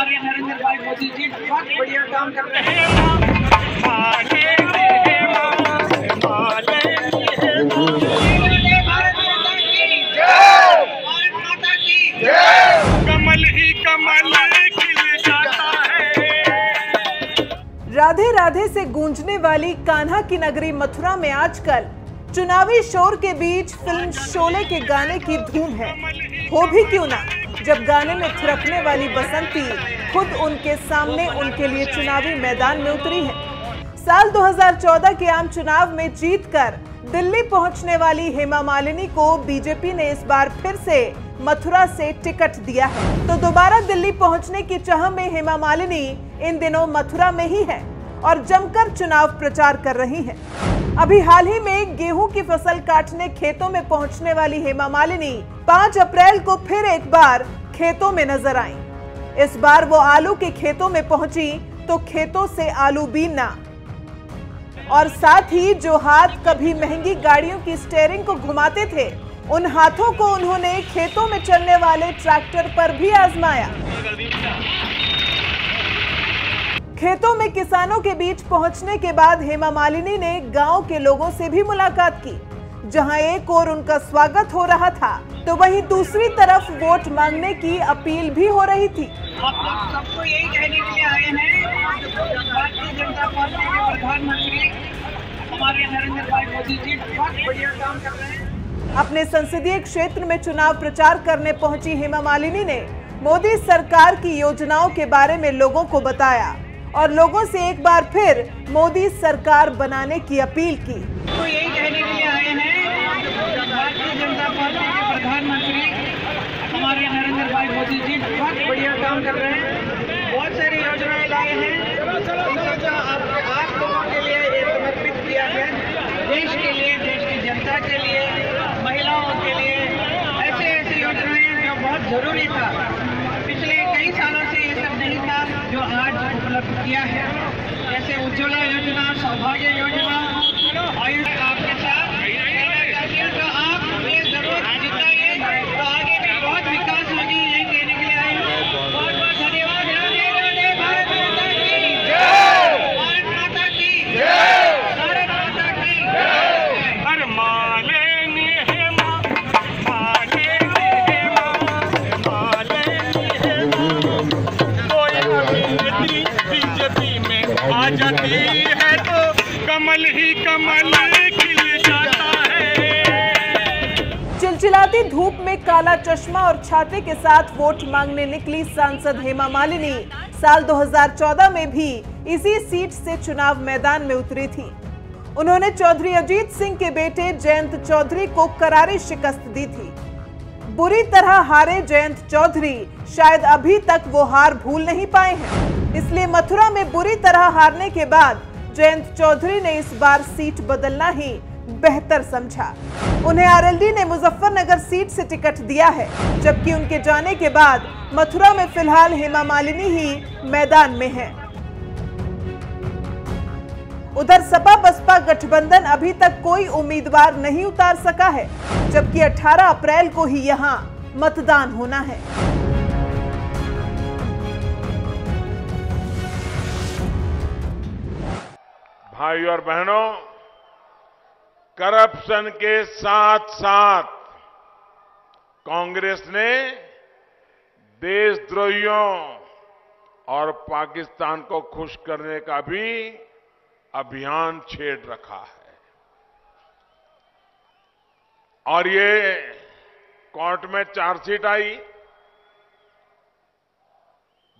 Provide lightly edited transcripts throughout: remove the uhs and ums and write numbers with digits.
हमारे नरेंद्र भाई मोदी जी बहुत बढ़िया काम कर रहे हैं। भारत माता की जय, भारत माता की जय। कमल ही कमल खिल जाता है। राधे राधे से गूंजने वाली कान्हा की नगरी मथुरा में आजकल चुनावी शोर के बीच फिल्म शोले के गाने की धूम है। हो भी क्यों ना, जब गाने में थिरकने वाली बसंती खुद उनके सामने उनके लिए चुनावी मैदान में उतरी है। साल 2014 के आम चुनाव में जीतकर दिल्ली पहुंचने वाली हेमा मालिनी को बीजेपी ने इस बार फिर से मथुरा से टिकट दिया है, तो दोबारा दिल्ली पहुंचने की चाह में हेमा मालिनी इन दिनों मथुरा में ही है और जमकर चुनाव प्रचार कर रही हैं। अभी हाल ही में गेहूं की फसल काटने खेतों में पहुंचने वाली हेमा मालिनी 5 अप्रैल को फिर एक बार खेतों में नजर आईं। इस बार वो आलू के खेतों में पहुंची तो खेतों से आलू बीनना और साथ ही जो हाथ कभी महंगी गाड़ियों की स्टीयरिंग को घुमाते थे, उन हाथों को उन्होंने खेतों में चलने वाले ट्रैक्टर पर भी आजमाया। खेतों में किसानों के बीच पहुंचने के बाद हेमा मालिनी ने गांव के लोगों से भी मुलाकात की, जहां एक ओर उनका स्वागत हो रहा था तो वहीं दूसरी तरफ वोट मांगने की अपील भी हो रही थी। आप लोग सबको यही कहने के लिए आए हैं, भारतीय जनता पार्टी के प्रधानमंत्री हमारे नरेंद्र भाई मोदी जी बहुत बढ़िया काम कर रहे हैं। अपने संसदीय क्षेत्र में चुनाव प्रचार करने पहुंची हेमा मालिनी ने मोदी सरकार की योजनाओं के बारे में लोगों को बताया और लोगों से एक बार फिर मोदी सरकार बनाने की अपील की। तो यही कहने के लिए आए हैं, भारतीय जनता पार्टी के प्रधानमंत्री हमारे नरेंद्र भाई मोदी जी बहुत बढ़िया काम कर रहे हैं। बहुत सारी योजनाएं लाए हैं, सोचा आप लोगों के लिए ये समर्पित किया है, देश के लिए, देश की जनता के लिए, महिलाओं के लिए। ऐसे योजनाएं जो बहुत जरूरी था, पिछले कई सालों से ये सब नहीं था, जो आज उपलब्ध किया है। जैसे उज्ज्वला योजना, सौभाग्य योजना, आयुष आपके साथ तो आप ये जरूर जिताइए, तो आगे भी बहुत विकास होगी, यही कहने के लिए आए हैं। बहुत बहुत धन्यवाद। भारत माता की जय, भारत माता की जय, भारत माता की जय। हर मालिनी हेमा, मालिनी हेमा, मालिनी हेमा। कोई अभिनेत्री बीजेपी में आ जाती है तो कमल ही कमल खिल जाता है। चिलचिलाती धूप में काला चश्मा और छाते के साथ वोट मांगने निकली सांसद हेमा मालिनी साल 2014 में भी इसी सीट से चुनाव मैदान में उतरी थी। उन्होंने चौधरी अजीत सिंह के बेटे जयंत चौधरी को करारी शिकस्त दी थी। बुरी तरह हारे जयंत चौधरी शायद अभी तक वो हार भूल नहीं पाए हैं, इसलिए मथुरा में बुरी तरह हारने के बाद जयंत चौधरी ने इस बार सीट बदलना ही बेहतर समझा। उन्हें आरएलडी ने मुजफ्फरनगर सीट से टिकट दिया है, जबकि उनके जाने के बाद मथुरा में फिलहाल हेमा मालिनी ही मैदान में है। उधर सपा बसपा गठबंधन अभी तक कोई उम्मीदवार नहीं उतार सका है, जबकि 18 अप्रैल को ही यहां मतदान होना है। भाई और बहनों, करप्शन के साथ साथ कांग्रेस ने देशद्रोहियों और पाकिस्तान को खुश करने का भी अभियान छेड़ रखा है और ये कोर्ट में चार्जशीट आई,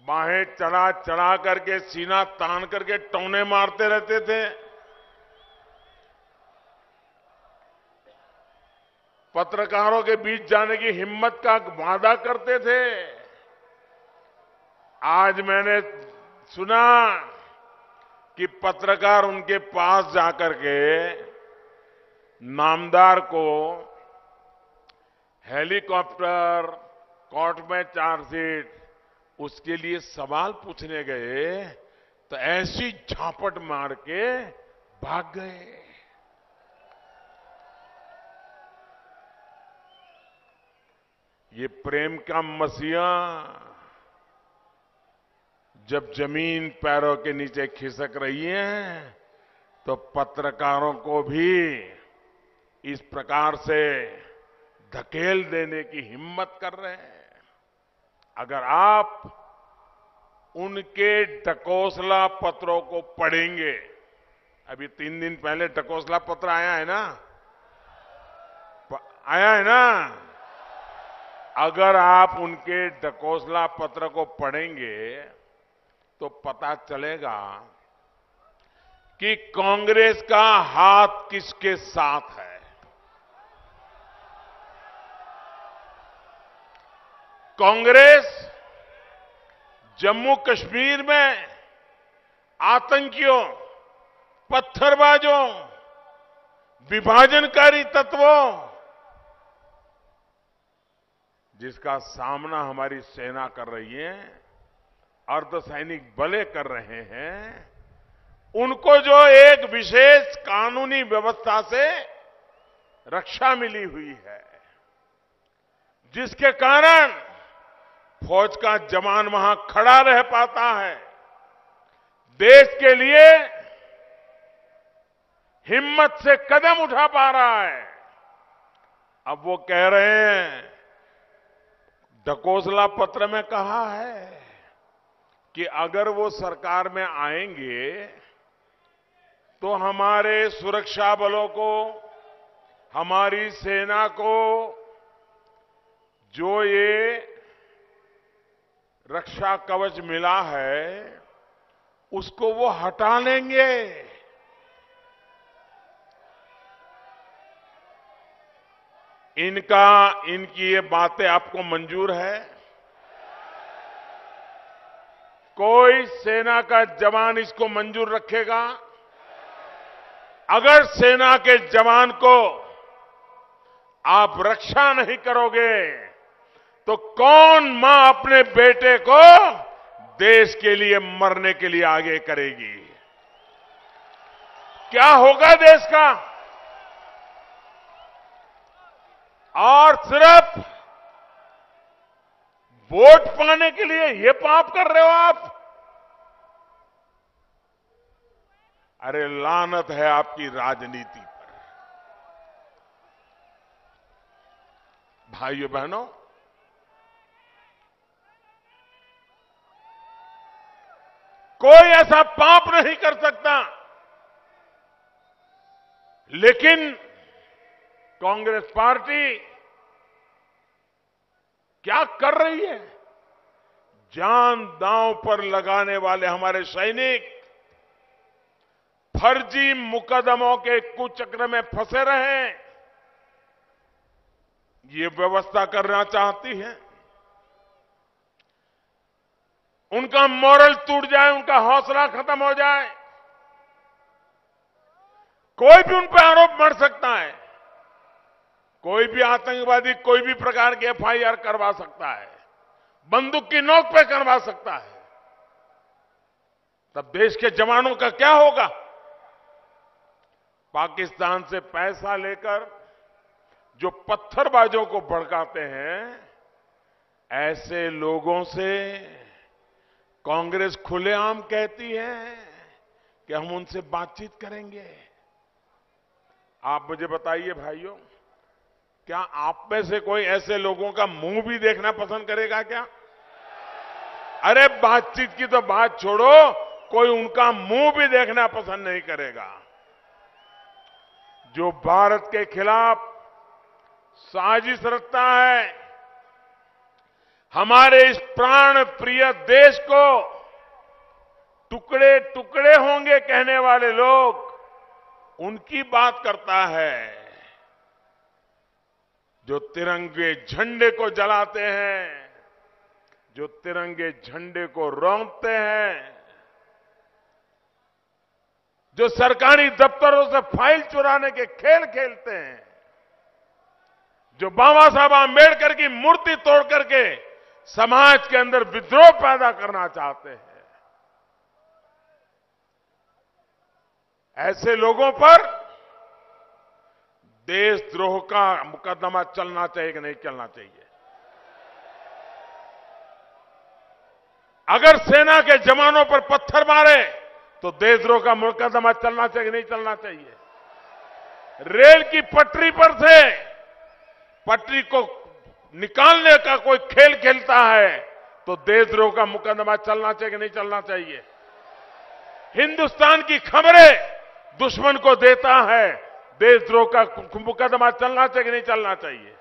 बाहें चढ़ा चढ़ा करके, सीना तान करके टौने मारते रहते थे। पत्रकारों के बीच जाने की हिम्मत का वादा करते थे। आज मैंने सुना कि पत्रकार उनके पास जाकर के नामदार को हेलीकॉप्टर, कोर्ट में चार्जशीट, उसके लिए सवाल पूछने गए तो ऐसी झापट मार के भाग गए। ये प्रेम का मसीहा जब जमीन पैरों के नीचे खिसक रही है तो पत्रकारों को भी इस प्रकार से धकेल देने की हिम्मत कर रहे हैं। अगर आप उनके ढकोसला पत्रों को पढ़ेंगे, अभी 3 दिन पहले ढकोसला पत्र आया है ना, अगर आप उनके ढकोसला पत्र को पढ़ेंगे तो पता चलेगा कि कांग्रेस का हाथ किसके साथ है। कांग्रेस जम्मू कश्मीर में आतंकियों, पत्थरबाजों, विभाजनकारी तत्वों, जिसका सामना हमारी सेना कर रही है, अर्धसैनिक बले कर रहे हैं, उनको जो एक विशेष कानूनी व्यवस्था से रक्षा मिली हुई है, जिसके कारण फौज का जवान वहां खड़ा रह पाता है, देश के लिए हिम्मत से कदम उठा पा रहा है। अब वो कह रहे हैं, ढकोसला पत्र में कहा है कि अगर वो सरकार में आएंगे तो हमारे सुरक्षा बलों को, हमारी सेना को जो ये रक्षा कवच मिला है उसको वो हटा लेंगे। इनकी ये बातें आपको मंजूर है? कोई सेना का जवान इसको मंजूर रखेगा? अगर सेना के जवान को आप रक्षा नहीं करोगे तो कौन मां अपने बेटे को देश के लिए मरने के लिए आगे करेगी? क्या होगा देश का? और सिर्फ वोट पाने के लिए ये पाप कर रहे हो आप? अरे लानत है आपकी राजनीति पर। भाइयों बहनों, कोई ऐसा पाप नहीं कर सकता, लेकिन कांग्रेस पार्टी क्या कर रही है? जान दांव पर लगाने वाले हमारे सैनिक फर्जी मुकदमों के कुचक्र में फंसे रहे, ये व्यवस्था करना चाहती है। उनका मोरल टूट जाए, उनका हौसला खत्म हो जाए, कोई भी उन पर आरोप मढ़ सकता है, कोई भी आतंकवादी कोई भी प्रकार की एफआईआर करवा सकता है, बंदूक की नोक पे करवा सकता है। तब देश के जवानों का क्या होगा? पाकिस्तान से पैसा लेकर जो पत्थरबाजों को भड़काते हैं, ऐसे लोगों से कांग्रेस खुलेआम कहती है कि हम उनसे बातचीत करेंगे। आप मुझे बताइए भाइयों, क्या आप में से कोई ऐसे लोगों का मुंह भी देखना पसंद करेगा क्या? अरे बातचीत की तो बात छोड़ो, कोई उनका मुंह भी देखना पसंद नहीं करेगा। जो भारत के खिलाफ साजिश रचता है, हमारे इस प्राण प्रिय देश को टुकड़े टुकड़े होंगे कहने वाले लोग, उनकी बात करता है। जो तिरंगे झंडे को जलाते हैं, जो तिरंगे झंडे को रौंदते हैं, जो सरकारी दफ्तरों से फाइल चुराने के खेल खेलते हैं, जो बाबा साहब आंबेडकर की मूर्ति तोड़ करके समाज के अंदर विद्रोह पैदा करना चाहते हैं, ऐसे लोगों पर देशद्रोह का मुकदमा चलना चाहिए कि नहीं चलना चाहिए? अगर सेना के जवानों पर पत्थर मारे तो देशद्रोह का मुकदमा चलना चाहिए, नहीं चलना चाहिए। रेल की पटरी पर से पटरी को निकालने का कोई खेल खेलता है तो देशद्रोह का मुकदमा चलना चाहिए, नहीं चलना चाहिए। हिंदुस्तान की खबरें दुश्मन को देता है, देशद्रोह का मुकदमा चलना चाहिए, नहीं चलना चाहिए।